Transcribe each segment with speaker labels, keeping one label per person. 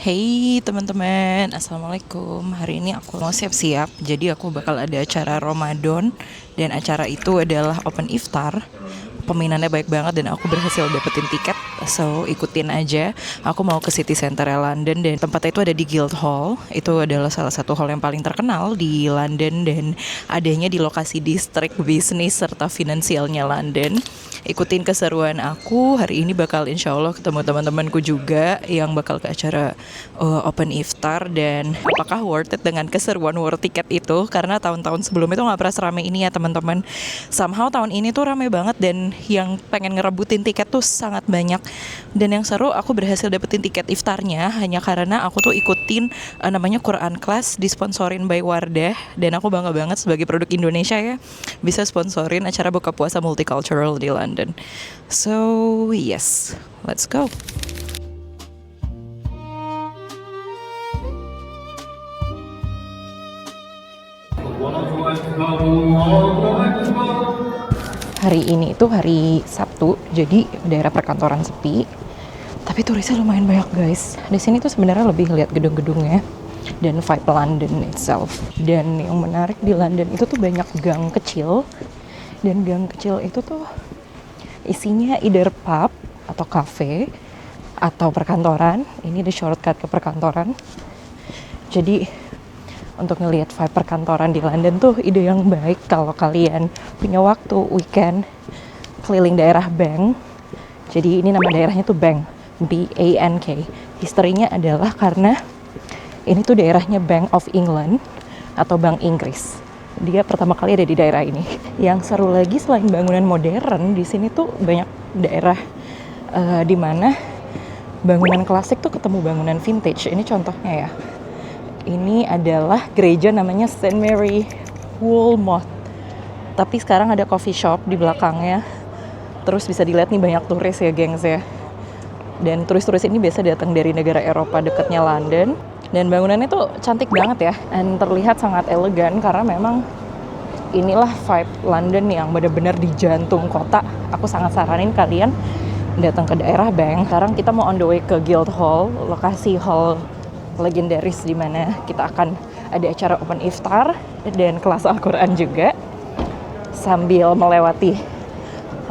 Speaker 1: Hey teman-teman, Assalamualaikum. Hari ini aku mau siap-siap. Jadi aku bakal ada acara Ramadan. Dan acara itu adalah open iftar. Peminatnya baik banget dan aku berhasil dapetin tiket. So ikutin aja. Aku mau ke City Center London dan tempatnya itu ada di Guildhall. Itu adalah salah satu hall yang paling terkenal di London. Dan adanya di lokasi distrik bisnis serta finansialnya London. Ikutin keseruan aku. Hari ini bakal insya Allah ketemu teman-temanku juga yang bakal ke acara open iftar. Dan apakah worth it dengan keseruan war tiket itu, karena tahun-tahun sebelumnya itu nggak pernah seramai ini ya teman-teman. Somehow tahun ini tuh rame banget dan yang pengen ngerebutin tiket tuh sangat banyak. Dan yang seru, aku berhasil dapetin tiket iftarnya hanya karena aku tuh ikutin namanya Quran Class, disponsorin by Wardah. Dan aku bangga banget sebagai produk Indonesia ya bisa sponsorin acara buka puasa multicultural di London. So yes, let's go. Hari ini itu hari Sabtu, jadi daerah perkantoran sepi. Tapi turisnya lumayan banyak guys. Di sini tuh sebenarnya lebih lihat gedung-gedungnya dan vibe London itself. Dan yang menarik di London itu tuh banyak gang kecil. Dan gang kecil itu tuh isinya either pub atau cafe atau perkantoran. Ini di shortcut ke perkantoran. Jadi untuk ngelihat vibe perkantoran di London tuh ide yang baik kalau kalian punya waktu weekend keliling daerah Bank. Jadi ini nama daerahnya tuh Bank, B-A-N-K. Historinya adalah karena ini tuh daerahnya Bank of England atau Bank Inggris. Dia pertama kali ada di daerah ini. Yang seru lagi selain bangunan modern, di sini tuh banyak daerah di mana bangunan klasik tuh ketemu bangunan vintage. Ini contohnya ya. Ini adalah gereja namanya St. Mary Woolmoth. Tapi sekarang ada coffee shop di belakangnya. Terus bisa dilihat nih banyak turis ya gengs ya. Dan turis-turis ini biasa datang dari negara Eropa dekatnya London. Dan bangunannya tuh cantik banget ya. Dan terlihat sangat elegan karena memang inilah vibe London yang benar-benar di jantung kota. Aku sangat saranin kalian datang ke daerah Bank. Sekarang kita mau on the way ke Guildhall, lokasi hall legendaris di mana kita akan ada acara open iftar dan kelas Al-Quran juga sambil melewati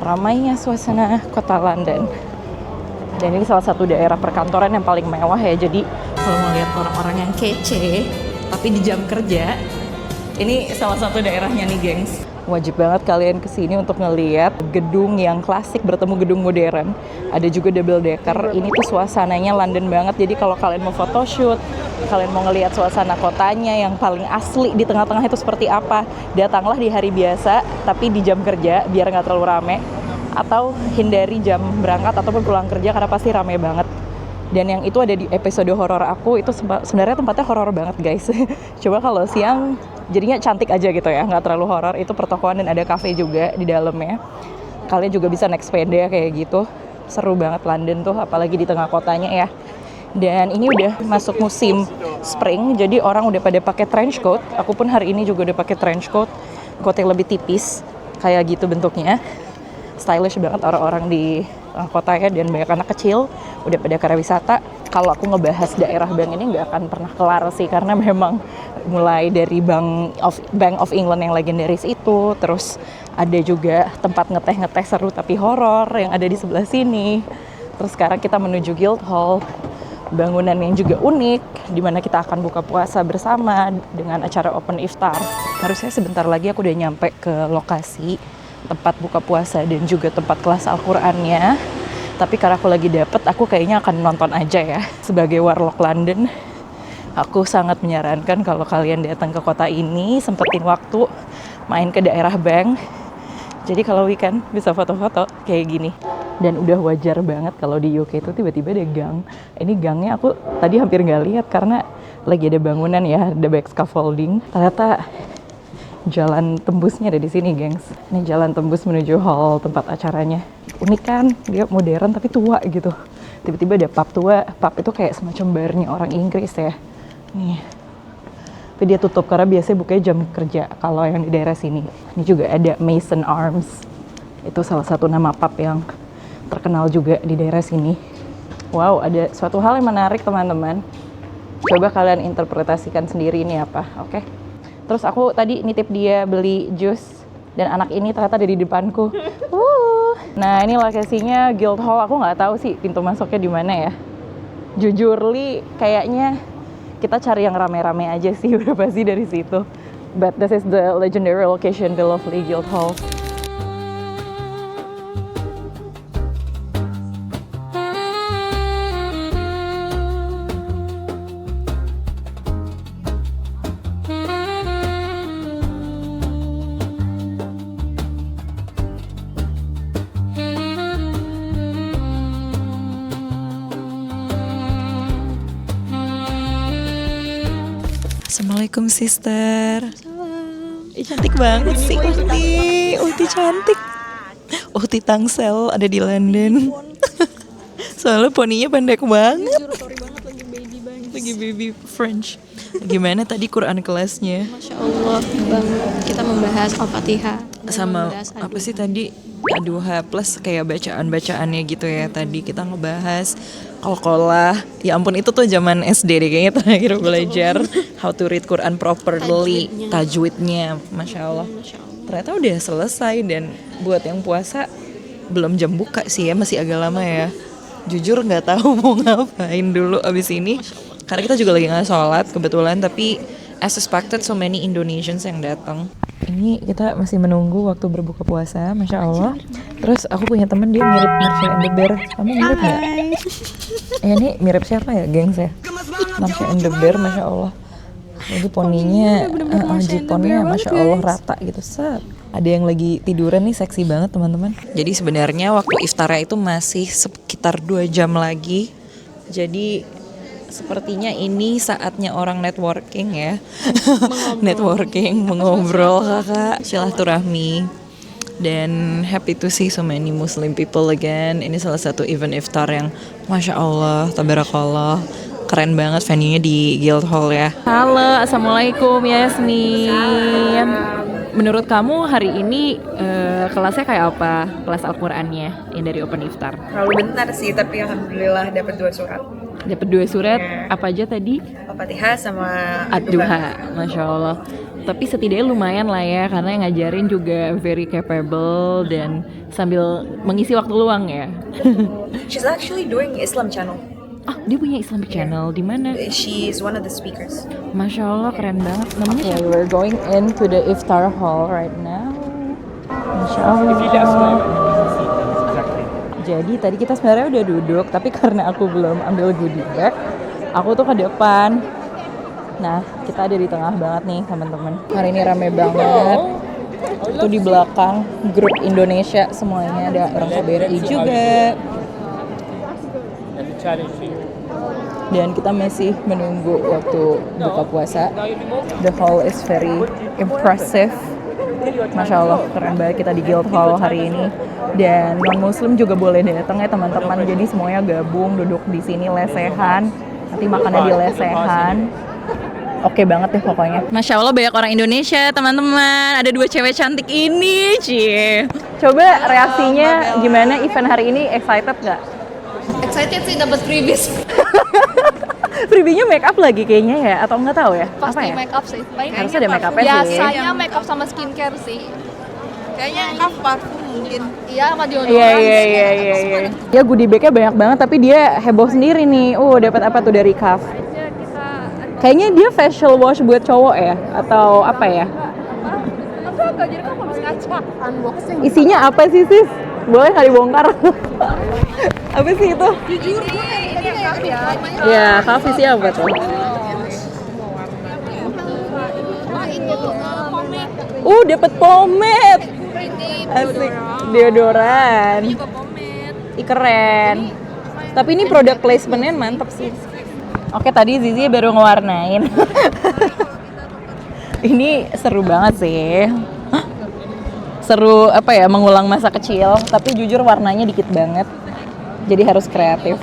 Speaker 1: ramainya suasana kota London. Dan ini salah satu daerah perkantoran yang paling mewah ya. Jadi kalau mau lihat orang-orang yang kece tapi di jam kerja, ini salah satu daerahnya nih gengs. Wajib banget kalian kesini untuk ngeliat gedung yang klasik bertemu gedung modern. Ada juga double decker. Ini tuh suasananya London banget. Jadi kalau kalian mau photoshoot, kalian mau ngeliat suasana kotanya yang paling asli di tengah-tengah itu seperti apa, datanglah di hari biasa tapi di jam kerja biar nggak terlalu rame. Atau hindari jam berangkat ataupun pulang kerja karena pasti rame banget. Dan yang itu ada di episode horor aku, itu sebenarnya tempatnya horor banget guys. Coba kalau siang jadinya cantik aja gitu ya, nggak terlalu horor. Itu pertokoan dan ada cafe juga di dalamnya. Kalian juga bisa naik sepeda kayak gitu. Seru banget London tuh, apalagi di tengah kotanya ya. Dan ini udah masuk musim spring, jadi orang udah pada pakai trench coat. Aku pun hari ini juga udah pakai trench coat, coat yang lebih tipis, kayak gitu bentuknya. Stylish banget orang-orang di kota ya, dan banyak anak kecil udah pada karya wisata. Kalau aku ngebahas daerah Bank ini nggak akan pernah kelar sih, karena memang mulai dari Bank of England yang legendaris itu, terus ada juga tempat ngeteh-ngeteh seru tapi horor yang ada di sebelah sini. Terus sekarang kita menuju Guildhall, bangunan yang juga unik, di mana kita akan buka puasa bersama dengan acara open iftar. Harusnya sebentar lagi aku udah nyampe ke lokasi tempat buka puasa dan juga tempat kelas Al-Qurannya. Tapi karena aku lagi dapet, aku kayaknya akan nonton aja ya. Sebagai warlock London, aku sangat menyarankan kalau kalian datang ke kota ini, sempetin waktu main ke daerah Bank. Jadi kalau weekend bisa foto-foto kayak gini. Dan udah wajar banget kalau di UK itu tiba-tiba ada gang. Ini gangnya aku tadi hampir nggak lihat karena lagi ada bangunan ya, ada back scaffolding. Ternyata jalan tembusnya ada di sini, gengs. Ini jalan tembus menuju hall tempat acaranya. Unik kan? Dia modern tapi tua gitu. Tiba-tiba ada pub tua. Pub itu kayak semacam barnya orang Inggris ya. Nih. Tapi dia tutup karena biasanya bukanya jam kerja kalau yang di daerah sini. Ini juga ada Mason Arms. Itu salah satu nama pub yang terkenal juga di daerah sini. Wow, ada suatu hal yang menarik teman-teman. Coba kalian interpretasikan sendiri ini apa, oke? Terus aku tadi nitip dia beli jus dan anak ini ternyata ada di depanku. Nah ini lokasinya Guildhall. Aku nggak tahu sih pintu masuknya di mana ya. Jujur Li, kayaknya kita cari yang rame-rame aja sih, udah pasti dari situ. But this is the legendary location, the lovely Guildhall. Assalamualaikum sister. Cantik banget sih Uhti cantik. Uhti Tangsel ada di London. Soalnya poninya pendek banget. Lagi baby French. Gimana tadi Quran kelasnya?
Speaker 2: Masya Allah banget. Kita membahas Al-Fatihah
Speaker 1: Sama apa sih tadi? Duha plus kayak bacaan-bacaannya gitu ya. Tadi kita ngebahas Qalqalah. Ya ampun itu tuh zaman SD deh kayaknya terakhir belajar how to read Quran properly. Tajwidnya. Masya Allah. Ternyata udah selesai dan buat yang puasa belum jam buka sih ya, masih agak lama ya. Jujur nggak tahu mau ngapain dulu abis ini. Karena kita juga lagi nggak sholat kebetulan, tapi as expected so many Indonesians yang datang. Ini kita masih menunggu waktu berbuka puasa, Masya Allah. Terus aku punya temen dia mirip Marsha and the Bear. Kamu mirip nggak? Ini mirip siapa ya, gengs ya? Marsha and the Bear, Masya Allah. Jadi poninya, jiponnya Masya Allah rata gitu, set. Ada yang lagi tiduran nih, seksi banget teman-teman. Jadi sebenarnya waktu iftarnya itu masih sekitar 2 jam lagi. Jadi sepertinya ini saatnya orang networking ya. Networking, mengobrol kakak, silaturahmi. Dan happy to see so many Muslim people again. Ini salah satu event iftar yang Masya Allah, tabarakallah. Keren banget venue-nya di Guildhall ya. Halo, Assalamualaikum Yasmin. Menurut kamu hari ini kelasnya kayak apa? Kelas Al-Qurannya yang dari Open Iftar?
Speaker 3: Terlalu bentar sih, tapi alhamdulillah dapat 2 surat.
Speaker 1: Dapat 2 surat, apa aja tadi?
Speaker 3: Al-Fatihah sama
Speaker 1: Ad-Duha, Masya Allah. Tapi setidaknya lumayan lah ya, karena yang ngajarin juga very capable dan sambil mengisi waktu luang ya.
Speaker 3: She's actually doing Islam channel.
Speaker 1: Ah, dia punya Islamic channel di mana?
Speaker 3: She's one of the speakers.
Speaker 1: Masya Allah, keren banget. Namanya siapa? We're going into the iftar hall right now. Masya Allah. Jadi tadi kita sebenarnya udah duduk, tapi karena aku belum ambil goodie bag, aku tuh ke depan. Nah, kita ada di tengah banget nih teman-teman. Hari ini rame banget. Itu di belakang grup Indonesia semuanya, ada orang KBRI juga. Dan kita masih menunggu waktu buka puasa. The hall is very impressive. Masya Allah, keren banget kita di Guildhall hari ini. Dan non-muslim juga boleh datang ya teman-teman. Jadi semuanya gabung, duduk di sini lesehan. Nanti makannya di lesehan. Oke banget deh pokoknya. Masya Allah banyak orang Indonesia teman-teman. Ada 2 cewek cantik ini, cie. Coba reaksinya gimana event hari ini? Excited gak?
Speaker 2: Excited sih dapat freebies.
Speaker 1: Freebie-nya make up lagi kayaknya ya, atau nggak tahu ya?
Speaker 2: Pasti
Speaker 1: apa ya?
Speaker 2: make up sih.
Speaker 1: Harusnya ada make up-nya sih.
Speaker 2: Biasanya make up sama skincare sih.
Speaker 3: Kayaknya kaf parfum mungkin.
Speaker 2: Iya, sama deodorant.
Speaker 1: Iya. Ya goodie bag-nya banyak banget, tapi dia heboh sendiri nih. Dapat apa tuh dari Kaf? Kayaknya dia facial wash buat cowok ya, atau apa ya?
Speaker 2: Enggak, jadi kamu harus ngaca unboxing.
Speaker 1: Isinya apa sih sis? Boleh nggak dibongkar? Apa sih itu?
Speaker 2: Jujur, ini Kaf ya.
Speaker 1: Ya, Kaf isinya apa tuh?
Speaker 2: Wah, itu pomade.
Speaker 1: Dapat pomade.
Speaker 2: Pretty
Speaker 1: Asik, deodoran.
Speaker 2: juga pomade.
Speaker 1: Keren. Tapi ini produk placement-nya mantap sih. Oke, tadi Zizi baru ngewarnain. Ini seru banget sih. Seru apa ya, mengulang masa kecil. Tapi jujur warnanya dikit banget. Jadi harus kreatif.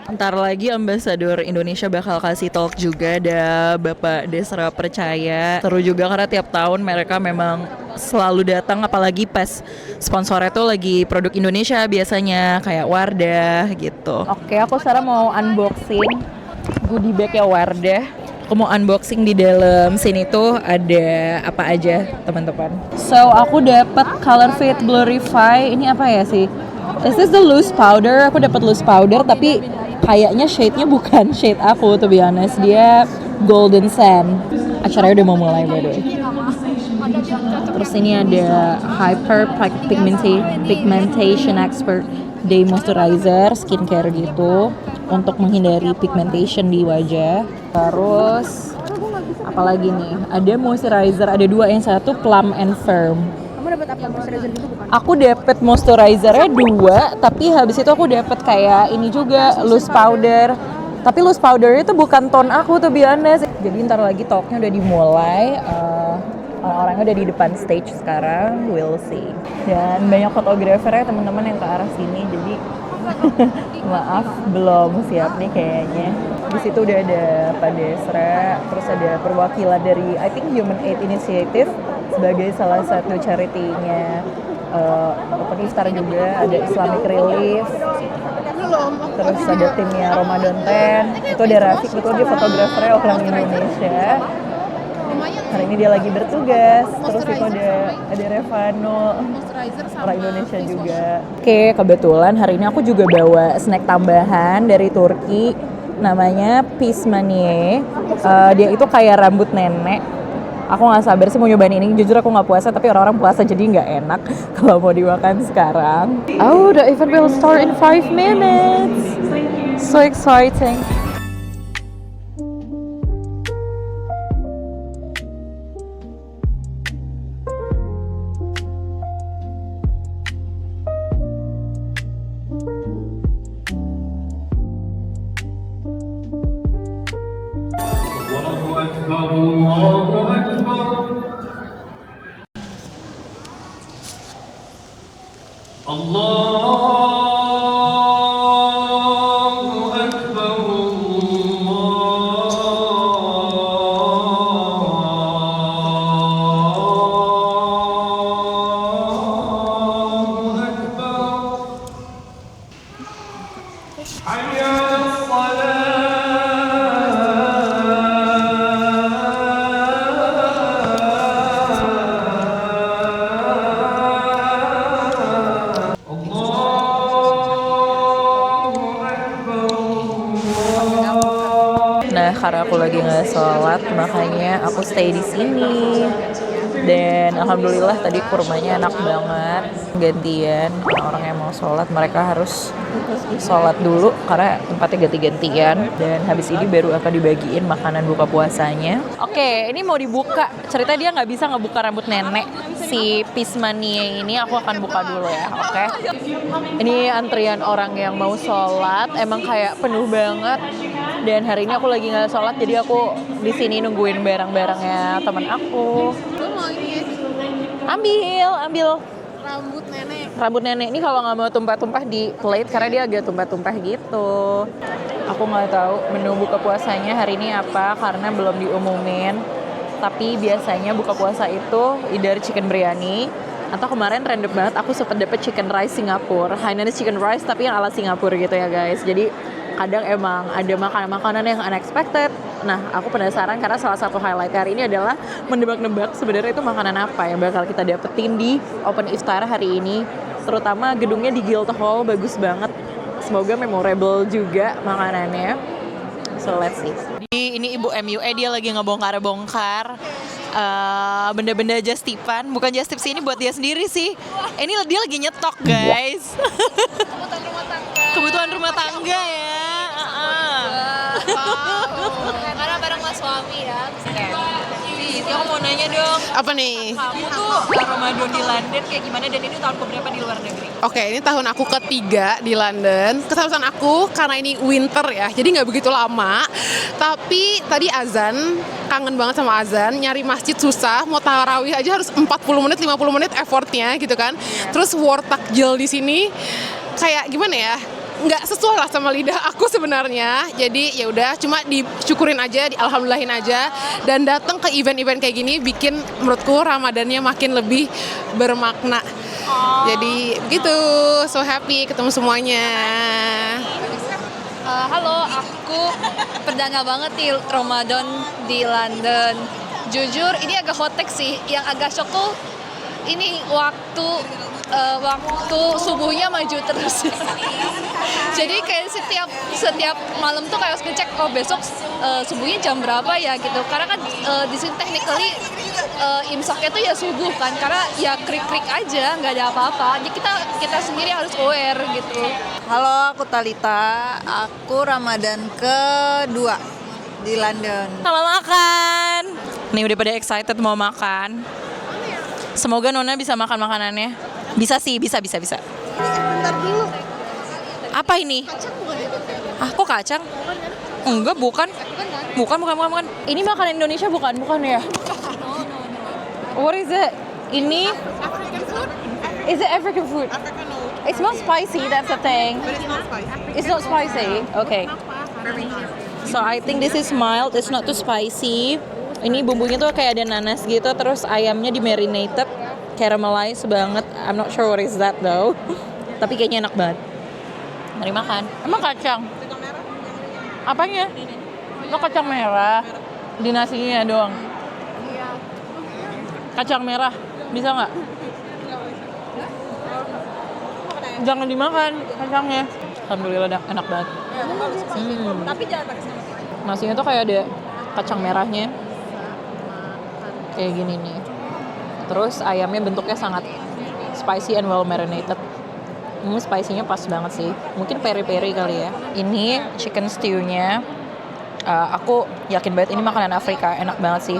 Speaker 1: Ntar lagi ambasador Indonesia bakal kasih talk juga, ada Bapak Desra Percaya. Seru juga karena tiap tahun mereka memang selalu datang, apalagi pas sponsornya tuh lagi produk Indonesia biasanya kayak Wardah gitu. Oke, aku sekarang mau unboxing goodie bag-nya Wardah. Aku mau unboxing di dalam sini tuh ada apa aja teman-teman. So aku dapat Color Fit Blurify. Ini apa ya sih? Is this the loose powder? Aku dapat loose powder tapi kayaknya shade-nya bukan shade aku, to be honest. Dia golden sand. Acaranya udah mau mulai by the way. Terus ini ada Hyper Pigmentation Expert Day Moisturizer, skincare gitu untuk menghindari pigmentation di wajah. Terus apalagi nih? Ada moisturizer, ada dua, yang satu Plum and Firm.
Speaker 2: Kamu dapat apa, moisturizer gitu bukan?
Speaker 1: Aku dapet moisturizernya dua, tapi habis itu aku dapet kayak ini juga loose powder. Tapi loose powder itu bukan tone aku, to be honest. Jadi ntar lagi talknya udah dimulai. Orang-orangnya udah di depan stage sekarang, we'll see. Dan banyak fotografernya teman-teman yang ke arah sini, jadi maaf belum siap nih kayaknya. Di situ udah ada Pak Desra, terus ada perwakilan dari I think Human Aid Initiative sebagai salah satu charity-nya Open Iftar juga, ada Islamic Relief, terus ada timnya Ramadan 10, itu ada Rafiq, betul dia fotografernya orang Indonesia. Hari ini dia lagi bertugas, terus itu ada Revano, orang Indonesia juga. Oke, kebetulan hari ini aku juga bawa snack tambahan dari Turki, namanya Pismanie. Dia itu kayak rambut nenek. Aku nggak sabar sih mau nyobain ini. Jujur aku nggak puasa, tapi orang-orang puasa jadi nggak enak kalau mau dimakan sekarang. Oh, the event will start in 5 minutes. So exciting. Nah, karena aku lagi nggak sholat, makanya aku stay di sini. Dan alhamdulillah tadi kurmanya enak banget. Gantian orang yang mau sholat, mereka harus sholat dulu karena tempatnya ganti-gantian. Dan habis ini baru akan dibagiin makanan buka puasanya. Oke, ini mau dibuka. Cerita dia nggak bisa ngebuka rambut nenek. Si Pismanie ini aku akan buka dulu ya, oke? Ini antrian orang yang mau sholat, emang kayak penuh banget. Dan hari ini aku lagi nggak sholat, jadi aku di sini nungguin barang-barangnya teman aku.
Speaker 2: Gue mau ini ya,
Speaker 1: Ambil.
Speaker 2: rambut nenek.
Speaker 1: Ini kalau nggak mau tumpah-tumpah di plate karena dia agak tumpah-tumpah gitu. Aku nggak tahu menu buka puasanya hari ini apa karena belum diumumin. Tapi biasanya buka puasa itu either chicken biryani atau kemarin random banget aku sempat dapet chicken rice Singapura. Hainanese chicken rice tapi yang ala Singapura gitu ya guys. Jadi kadang emang ada makanan-makanan yang unexpected. Nah, aku penasaran karena salah satu highlight hari ini adalah menebak-nebak sebenarnya itu makanan apa yang bakal kita dapetin di Open Iftar hari ini. Terutama gedungnya di Guildhall bagus banget. Semoga memorable juga makanannya. So let's see. Ini Ibu MUE, dia lagi ngebongkar-bongkar benda-benda just tipan. Bukan just tip sih, ini buat dia sendiri sih. Ini dia lagi nyetok guys. Kebutuhan rumah tangga ya.
Speaker 2: Karena bareng mas suami ya.
Speaker 1: Aku mau nanya dong,
Speaker 4: Apa nih?
Speaker 1: kamu tuh Ramadan di London kayak gimana dan ini tahun keberapa di luar negeri?
Speaker 4: Oke, ini tahun aku ketiga di London. Kesalahan aku karena ini winter ya, jadi nggak begitu lama. Tapi tadi azan, kangen banget sama azan. Nyari masjid susah, mau tarawih aja harus 40 menit, 50 menit effortnya gitu kan. Terus war takjil di sini kayak gimana ya? Nggak sesuai lah sama lidah aku sebenarnya. Jadi ya udah, cuma disyukurin aja, dialhamdulillahin aja, dan datang ke event-event kayak gini bikin menurutku Ramadannya makin lebih bermakna. Jadi begitu, so happy ketemu semuanya.
Speaker 5: Halo, aku perdana banget nih Ramadan di London. Jujur, ini agak hotek sih. Yang agak shock tuh ini waktu subuhnya maju terus. Jadi kayak setiap malam tuh kayak harus ngecek besok subuhnya jam berapa ya gitu. Karena kan di sini technically imsaknya tuh ya subuh kan. Karena ya krik-krik aja, nggak ada apa-apa. Jadi kita sendiri harus aware gitu.
Speaker 6: Halo, aku Talita. Aku Ramadan kedua di London.
Speaker 1: Selamat makan. Nih udah pada excited mau makan. Semoga Nona bisa makan makanannya. Bisa sih, bisa. Apa ini? Ah, kok kacang? Enggak, bukan. Bukan. Ini makanan Indonesia bukan ya? What is it? Ini Is it African food? It's not spicy, that's the thing. It's not spicy. Okay. So I think this is mild, it's not too spicy. Ini bumbunya tuh kayak ada nanas gitu, terus ayamnya di marinated, caramelized banget. I'm not sure what is that though. Tapi kayaknya enak banget. Mari makan. Emang kacang? Apanya? Lo kacang merah di nasinya doang. Kacang merah, bisa nggak? Jangan dimakan kacangnya. Alhamdulillah enak banget.
Speaker 6: Tapi jangan pakai sama.
Speaker 1: Nasinya tuh kayak ada kacang merahnya. Kayak gini nih. Terus ayamnya bentuknya sangat spicy and well marinated. Ini spicy-nya pas banget sih. Mungkin peri-peri kali ya. Ini chicken stew-nya. Aku yakin banget ini makanan Afrika. Enak banget sih.